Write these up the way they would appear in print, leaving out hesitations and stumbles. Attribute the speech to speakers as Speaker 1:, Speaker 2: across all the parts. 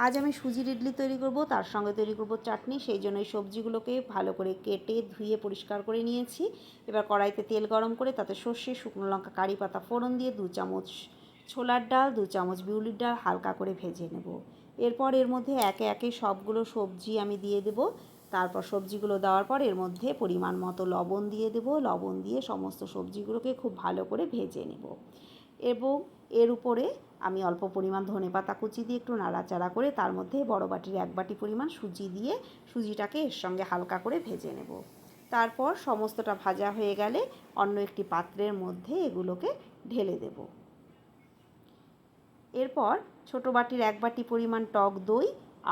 Speaker 1: আজ আমি সুজির ইডলি তৈরি করব, তার সঙ্গে তৈরি করব চাটনি। সেই জন্য এই সবজিগুলোকে ভালো করে কেটে ধুয়ে পরিষ্কার করে নিয়েছি। এবার কড়াইতে তেল গরম করে তাতে সর্ষে, শুকনো লঙ্কা, কারি পাতা ফোড়ন দিয়ে 2 চামচ ছোলার ডাল, 2 চামচ বিউলির ডাল হালকা করে ভেজে নেব। এরপর এর মধ্যে একে একে সবগুলো সবজি আমি দিয়ে দেব। তারপর সবজিগুলো দেওয়ার পর এর মধ্যে পরিমাণ মতো লবণ দিয়ে দেব। লবণ দিয়ে সমস্ত সবজিগুলোকে খুব ভালো করে ভেজে নেব এবং এর উপরে আমি অল্প পরিমাণ ধনেপাতা কুচি দিয়ে একটু নাড়াচাড়া করে তার মধ্যে বড় বাটির 1 বাটি পরিমাণ সুজি দিয়ে সুজিটাকে এর সঙ্গে হালকা করে ভেজে নেব। তারপর সমস্তটা ভাজা হয়ে গেলে অন্য একটি পাত্রের মধ্যে এগুলোকে ঢেলে দেব। এরপর ছোটো বাটির 1 বাটি পরিমাণ টক দই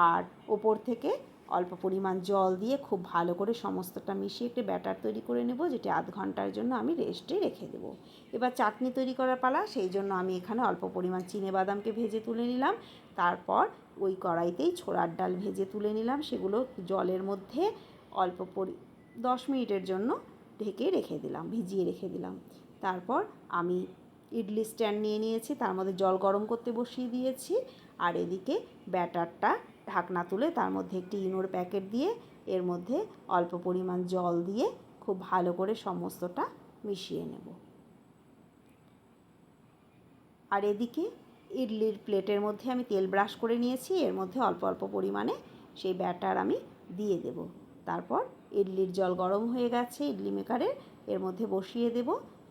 Speaker 1: আর ওপর থেকে অল্প পরিমাণ জল দিয়ে খুব ভালো করে সমস্তটা মিশিয়ে একটি ব্যাটার তৈরি করে নেব, যেটি আধ ঘন্টার জন্য আমি রেস্টে রেখে দেব। এবার চাটনি তৈরি করার পালা। সেই জন্য আমি এখানে অল্প পরিমাণ চিনেবাদামকে ভেজে তুলে নিলাম। তারপর ওই কড়াইতেই ছোলার ডাল ভেজে তুলে নিলাম। সেগুলো জলের মধ্যে অল্প 10 মিনিটের জন্য ঢেকে রেখে দিলাম, ভিজিয়ে রেখে দিলাম। তারপর আমি ইডলি স্ট্যান্ড নিয়ে নিয়েছি, তার মধ্যে জল গরম করতে বসিয়ে দিয়েছি। আর এদিকে ব্যাটারটা ঢাকনা তুলে তার মধ্যে একটি ইনোর প্যাকেট দিয়ে এর মধ্যে অল্প পরিমাণ জল দিয়ে খুব ভালো করে সমস্তটা মিশিয়ে নেব। আর এদিকে ইডলির প্লেটের মধ্যে আমি তেল ব্রাশ করে নিয়েছি, এর মধ্যে অল্প অল্প পরিমাণে সেই ব্যাটার আমি দিয়ে দেব। তারপর ইডলির জল গরম হয়ে গেছে ইডলি মেকারে, এর মধ্যে বসিয়ে দেব।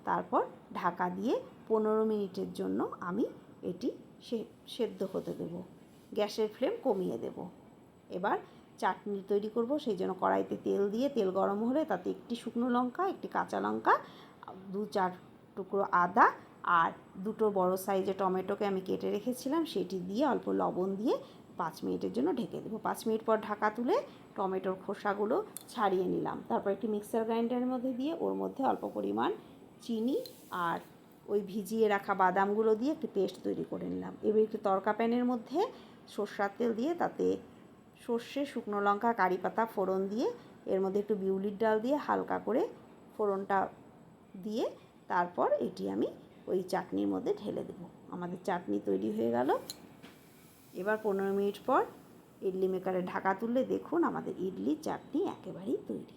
Speaker 1: তারপর ঢাকা দিয়ে 15 মিনিটের জন্য আমি এটি সেদ্ধ হতে দেব। গ্যাসের ফ্লেম কমিয়ে দেব। এবার চাটনি তৈরি করব। সেই জন্য কড়াইতে তেল দিয়ে তেল গরম হলে তাতে একটি শুকনো লঙ্কা, একটি কাঁচা লঙ্কা, 2-4 টুকরো আদা আর 2টো বড় সাইজের টমেটোকে আমি কেটে রেখেছিলাম সেটি দিয়ে অল্প লবণ দিয়ে 5 মিনিটের জন্য ঢেকে দেবো। 5 মিনিট পর ঢাকা তুলে টমেটোর খোসাগুলো ছাড়িয়ে নিলাম। তারপর একটি মিক্সার গ্রাইন্ডারের মধ্যে দিয়ে ওর মধ্যে অল্প পরিমাণ চিনি আর ওই ভিজিয়ে রাখা বাদামগুলো দিয়ে একটি পেস্ট তৈরি করে নিলাম। এবার একটি তড়কা প্যানের মধ্যে সরষের তেল দিয়ে তাতে সর্ষে, শুকনো লঙ্কা, কারি পাতা ফোড়ন দিয়ে এর মধ্যে একটু বিউলির ডাল দিয়ে হালকা করে ফোড়নটা দিয়ে তারপর এটি আমি ওই চাটনির মধ্যে ঢেলে দেব। আমাদের চাটনি তৈরি হয়ে গেল। এবার 15 মিনিট পর ইডলি মেকারে ঢাকা তুললে দেখুন আমাদের ইডলি চাটনি একেবারেই তৈরি।